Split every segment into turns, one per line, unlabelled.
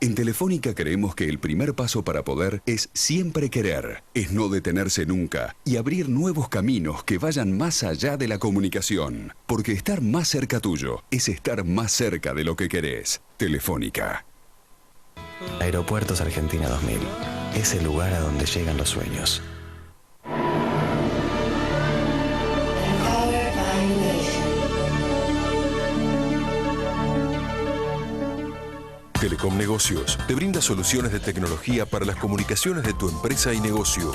En Telefónica creemos que el primer paso para poder es siempre querer, es no detenerse nunca y abrir nuevos caminos que vayan más allá de la comunicación. Porque estar más cerca tuyo es estar más cerca de lo que querés. Telefónica.
Aeropuertos Argentina 2000. Es el lugar a donde llegan los sueños.
Telecom Negocios te brinda soluciones de tecnología para las comunicaciones de tu empresa y negocio.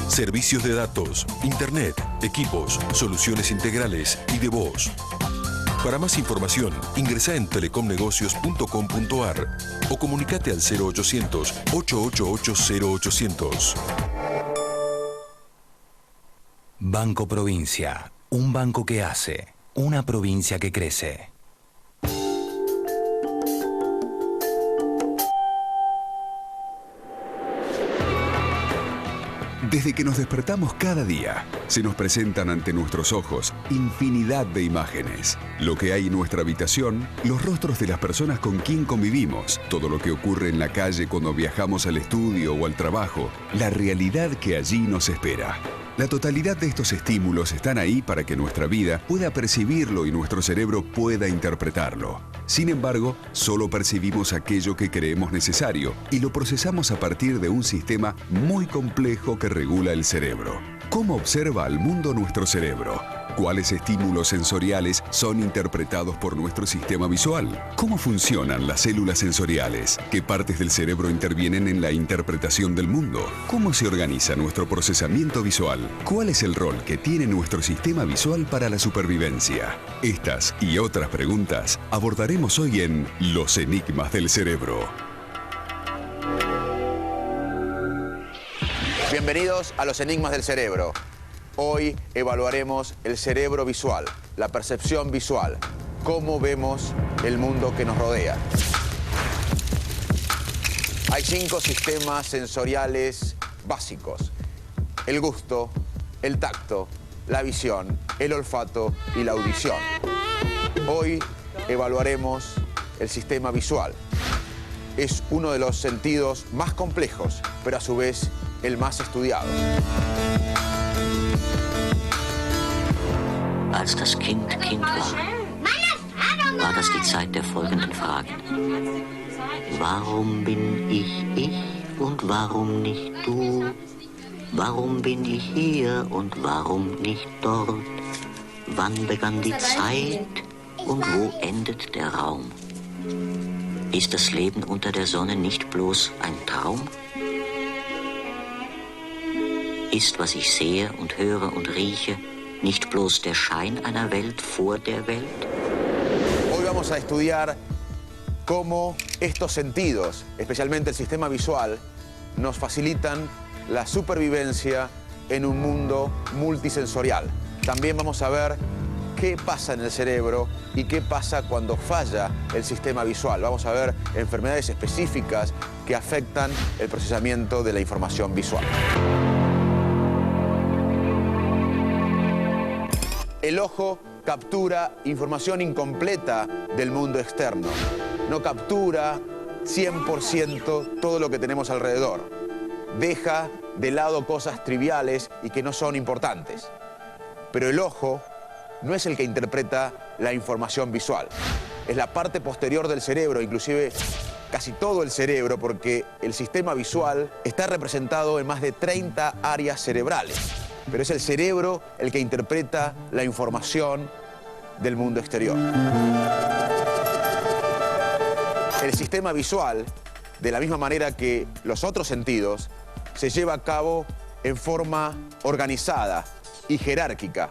Servicios de datos, internet, equipos, soluciones integrales y de voz. Para más información, ingresa en telecomnegocios.com.ar o comunicate al 0800-888-0800.
Banco Provincia. Un banco que hace. Una provincia que crece.
Desde que nos despertamos cada día, se nos presentan ante nuestros ojos infinidad de imágenes. Lo que hay en nuestra habitación, los rostros de las personas con quien convivimos, todo lo que ocurre en la calle cuando viajamos al estudio o al trabajo, la realidad que allí nos espera. La totalidad de estos estímulos están ahí para que nuestra vida pueda percibirlo y nuestro cerebro pueda interpretarlo. Sin embargo, solo percibimos aquello que creemos necesario y lo procesamos a partir de un sistema muy complejo que regula el cerebro. ¿Cómo observa al mundo nuestro cerebro? ¿Cuáles estímulos sensoriales son interpretados por nuestro sistema visual? ¿Cómo funcionan las células sensoriales? ¿Qué partes del cerebro intervienen en la interpretación del mundo? ¿Cómo se organiza nuestro procesamiento visual? ¿Cuál es el rol que tiene nuestro sistema visual para la supervivencia? Estas y otras preguntas abordaremos hoy en Los Enigmas del Cerebro.
Bienvenidos a Los Enigmas del Cerebro. Hoy evaluaremos el cerebro visual, la percepción visual, cómo vemos el mundo que nos rodea. Hay 5 sistemas sensoriales básicos: el gusto, el tacto, la visión, el olfato y la audición. Hoy evaluaremos el sistema visual. Es uno de los sentidos más complejos, pero a su vez el más estudiado.
Als das Kind war das die Zeit der folgenden Fragen. Warum bin ich und warum nicht du? Warum bin ich hier und warum nicht dort? Wann begann die Zeit und wo endet der Raum? Ist das Leben unter der Sonne nicht bloß ein Traum? Ist, was ich sehe und höre und rieche, nicht bloß der Schein einer Welt vor der Welt?
Hoy vamos a estudiar cómo estos sentidos, especialmente el sistema visual, nos facilitan la supervivencia en un mundo multisensorial. También vamos a ver qué pasa en el cerebro y qué pasa cuando falla el sistema visual. Vamos a ver enfermedades específicas que afectan el procesamiento de la información visual. El ojo captura información incompleta del mundo externo. No captura 100% todo lo que tenemos alrededor. Deja de lado cosas triviales y que no son importantes. Pero el ojo no es el que interpreta la información visual. Es la parte posterior del cerebro, inclusive casi todo el cerebro, porque el sistema visual está representado en más de 30 áreas cerebrales. Pero es el cerebro el que interpreta la información del mundo exterior. El sistema visual, de la misma manera que los otros sentidos, se lleva a cabo en forma organizada y jerárquica.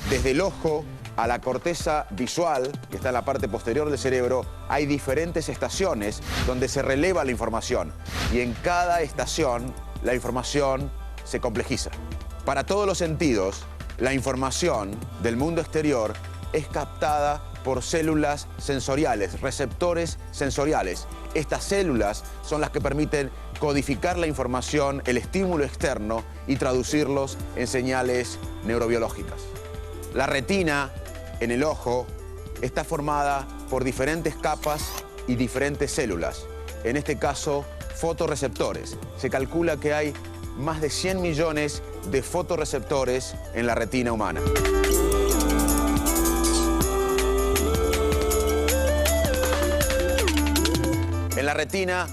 Desde el ojo a la corteza visual, que está en la parte posterior del cerebro, hay diferentes estaciones donde se releva la información. Y en cada estación, la información se complejiza. Para todos los sentidos, la información del mundo exterior es captada por células sensoriales, receptores sensoriales. Estas células son las que permiten codificar la información, el estímulo externo y traducirlos en señales neurobiológicas. La retina en el ojo está formada por diferentes capas y diferentes células. en este caso, fotorreceptores. Se calcula que hay más de 100 millones de fotorreceptores en la retina humana. En la retina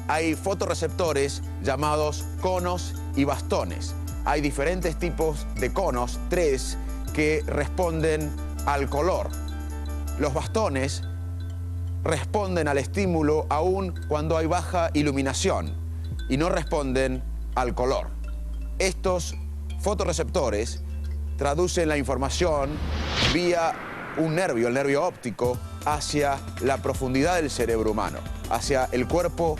hay fotorreceptores llamados conos y bastones. Hay diferentes tipos de conos, 3, que responden al color. Los bastones responden al estímulo aún cuando hay baja iluminación y no responden al color. Estos fotorreceptores traducen la información vía un nervio, el nervio óptico, hacia la profundidad del cerebro humano, hacia el cuerpo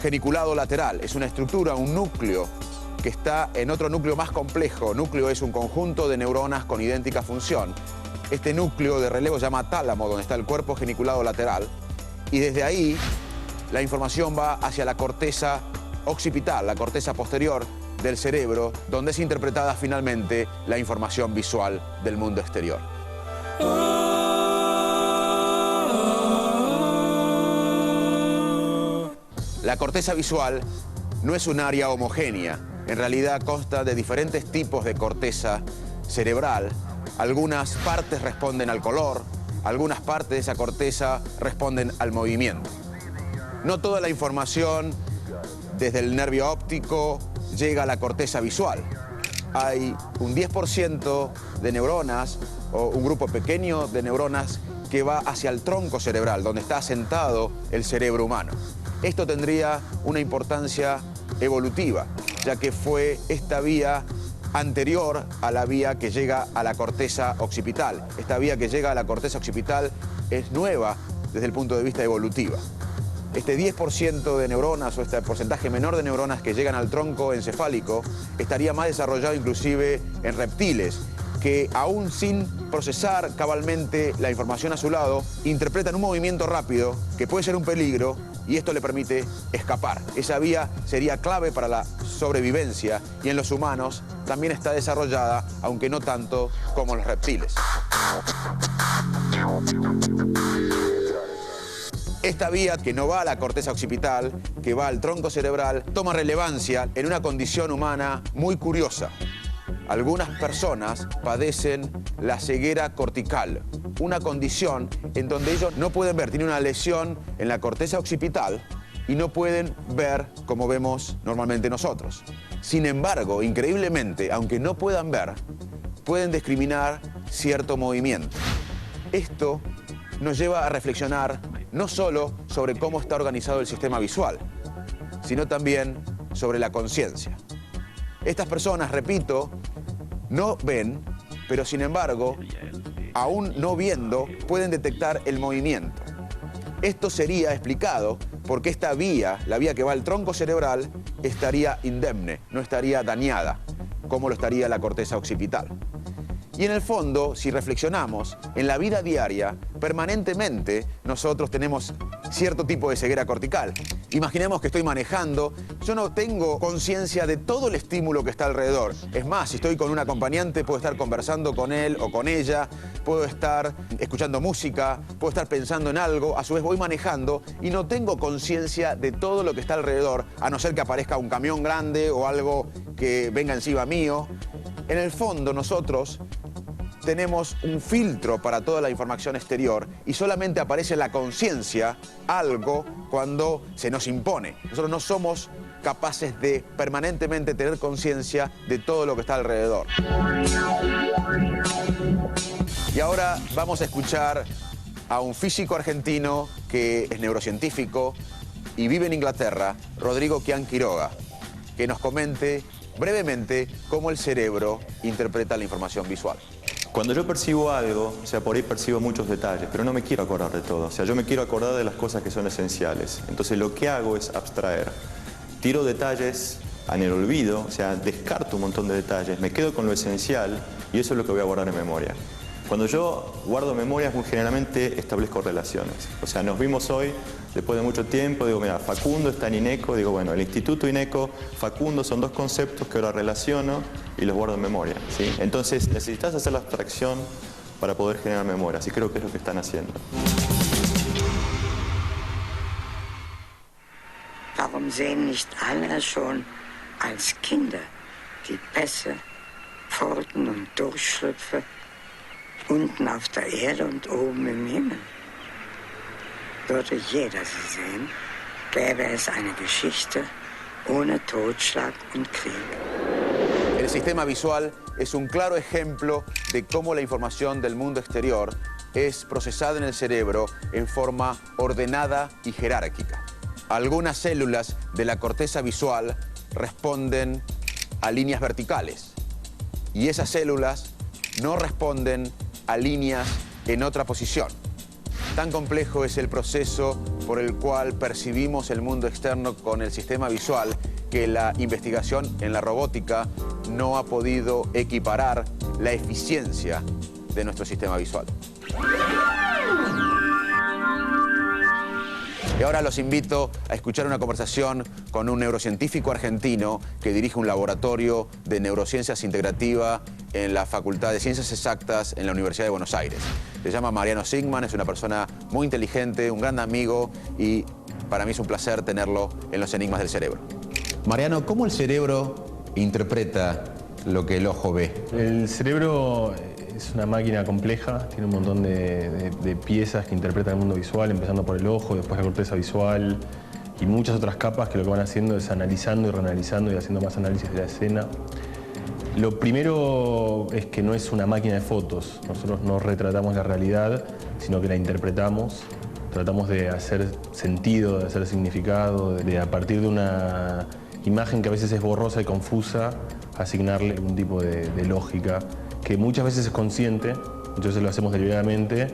geniculado lateral. Es una estructura, un núcleo que está en otro núcleo más complejo. Núcleo es un conjunto de neuronas con idéntica función. Este núcleo de relevo se llama tálamo, donde está el cuerpo geniculado lateral, y desde ahí la información va hacia la corteza occipital, la corteza posterior del cerebro, donde es interpretada finalmente la información visual del mundo exterior. La corteza visual no es un área homogénea. En realidad consta de diferentes tipos de corteza cerebral. Algunas partes responden al color, algunas partes de esa corteza responden al movimiento. No toda la información desde el nervio óptico llega a la corteza visual. Hay un 10% de neuronas o un grupo pequeño de neuronas que va hacia el tronco cerebral, donde está asentado el cerebro humano. Esto tendría una importancia evolutiva, ya que fue esta vía anterior a la vía que llega a la corteza occipital. Esta vía que llega a la corteza occipital es nueva desde el punto de vista evolutivo. Este 10% de neuronas o este porcentaje menor de neuronas que llegan al tronco encefálico estaría más desarrollado inclusive en reptiles, que aún sin procesar cabalmente la información a su lado, interpretan un movimiento rápido que puede ser un peligro y esto le permite escapar. Esa vía sería clave para la sobrevivencia y en los humanos también está desarrollada, aunque no tanto como en los reptiles. Esta vía, que no va a la corteza occipital, que va al tronco cerebral, toma relevancia en una condición humana muy curiosa. Algunas personas padecen la ceguera cortical, una condición en donde ellos no pueden ver, tienen una lesión en la corteza occipital y no pueden ver como vemos normalmente nosotros. Sin embargo, increíblemente, aunque no puedan ver, pueden discriminar cierto movimiento. Esto nos lleva a reflexionar no solo sobre cómo está organizado el sistema visual, sino también sobre la conciencia. Estas personas, repito, no ven, pero sin embargo, aún no viendo, pueden detectar el movimiento. Esto sería explicado porque esta vía, la vía que va al tronco cerebral, estaría indemne, no estaría dañada, como lo estaría la corteza occipital. Y en el fondo, si reflexionamos, en la vida diaria, permanentemente nosotros tenemos cierto tipo de ceguera cortical. Imaginemos que estoy manejando, yo no tengo conciencia de todo el estímulo que está alrededor. Es más, si estoy con un acompañante, puedo estar conversando con él o con ella, puedo estar escuchando música, puedo estar pensando en algo, a su vez voy manejando y no tengo conciencia de todo lo que está alrededor, a no ser que aparezca un camión grande o algo que venga encima mío. En el fondo, nosotros tenemos un filtro para toda la información exterior y solamente aparece la conciencia, algo, cuando se nos impone. Nosotros no somos capaces de permanentemente tener conciencia de todo lo que está alrededor. Y ahora vamos a escuchar a un físico argentino que es neurocientífico y vive en Inglaterra, Rodrigo Kian Quiroga, que nos comente brevemente cómo el cerebro interpreta la información visual.
Cuando yo percibo algo, o sea, por ahí percibo muchos detalles, pero no me quiero acordar de todo. O sea, yo me quiero acordar de las cosas que son esenciales. Entonces lo que hago es abstraer. Tiro detalles en el olvido, o sea, descarto un montón de detalles, me quedo con lo esencial y eso es lo que voy a guardar en memoria. Cuando yo guardo memorias, muy generalmente establezco relaciones. O sea, nos vimos hoy, después de mucho tiempo, digo, mira, Facundo está en INECO, digo, bueno, el Instituto INECO, Facundo son dos conceptos que ahora relaciono y los guardo en memoria, ¿sí? Entonces, necesitas hacer la abstracción para poder generar memorias y creo que es lo que están haciendo.
Warum sehen nicht alle schon als Kinder die Pässe, Pforten und Durchschlüpfe unten auf der Erde und oben im Himmel? Würde jeder sie sehen, gäbe es eine Geschichte ohne Totschlag und Krieg.
El sistema visual es un claro ejemplo de cómo la información del mundo exterior es procesada en el cerebro en forma ordenada y jerárquica. Algunas células de la corteza visual responden a líneas verticales y esas células no responden a líneas en otra posición. Tan complejo es el proceso por el cual percibimos el mundo externo con el sistema visual que la investigación en la robótica no ha podido equiparar la eficiencia de nuestro sistema visual. Y ahora los invito a escuchar una conversación con un neurocientífico argentino que dirige un laboratorio de neurociencias integrativa en la Facultad de Ciencias Exactas en la Universidad de Buenos Aires. Se llama Mariano Sigman, es una persona muy inteligente, un gran amigo y para mí es un placer tenerlo en los enigmas del cerebro. Mariano, ¿cómo el cerebro interpreta lo que el ojo ve?
El cerebro es una máquina compleja, tiene un montón de piezas que interpretan el mundo visual, empezando por el ojo, después la corteza visual y muchas otras capas que lo que van haciendo es analizando y reanalizando y haciendo más análisis de la escena. Lo primero es que no es una máquina de fotos, nosotros no retratamos la realidad, sino que la interpretamos, tratamos de hacer sentido, de hacer significado, de a partir de una imagen que a veces es borrosa y confusa, asignarle algún tipo de lógica, que muchas veces es consciente, entonces lo hacemos deliberadamente,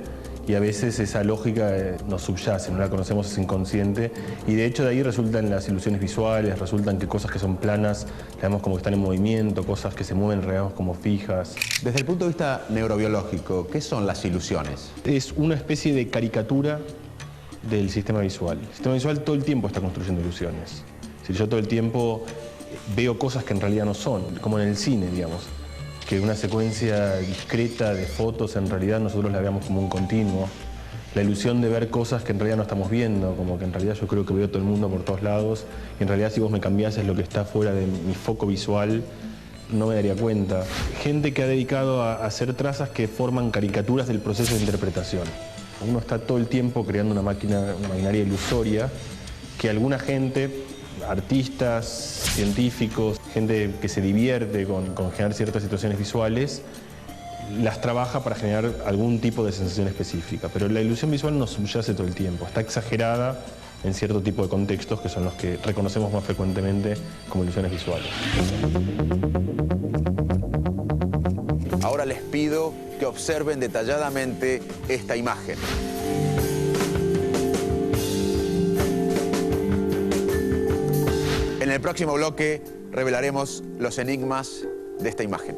y a veces esa lógica nos subyace, no la conocemos, es inconsciente, y de hecho de ahí resultan las ilusiones visuales, resultan que cosas que son planas las vemos como que están en movimiento, cosas que se mueven las vemos como fijas.
Desde el punto de vista neurobiológico, ¿qué son las ilusiones?
Es una especie de caricatura del sistema visual. El sistema visual todo el tiempo está construyendo ilusiones. Si yo todo el tiempo veo cosas que en realidad no son, como en el cine, digamos, que una secuencia discreta de fotos en realidad nosotros la veamos como un continuo. La ilusión de ver cosas que en realidad no estamos viendo, como que en realidad yo creo que veo todo el mundo por todos lados y en realidad si vos me cambiases lo que está fuera de mi foco visual no me daría cuenta. Gente que ha dedicado a hacer trazas que forman caricaturas del proceso de interpretación. Uno está todo el tiempo creando una maquinaria ilusoria que alguna gente, artistas, científicos, gente que se divierte con generar ciertas situaciones visuales, las trabaja para generar algún tipo de sensación específica. Pero la ilusión visual nos subyace todo el tiempo, está exagerada en cierto tipo de contextos que son los que reconocemos más frecuentemente como ilusiones visuales.
Ahora les pido que observen detalladamente esta imagen. En el próximo bloque revelaremos los enigmas de esta imagen.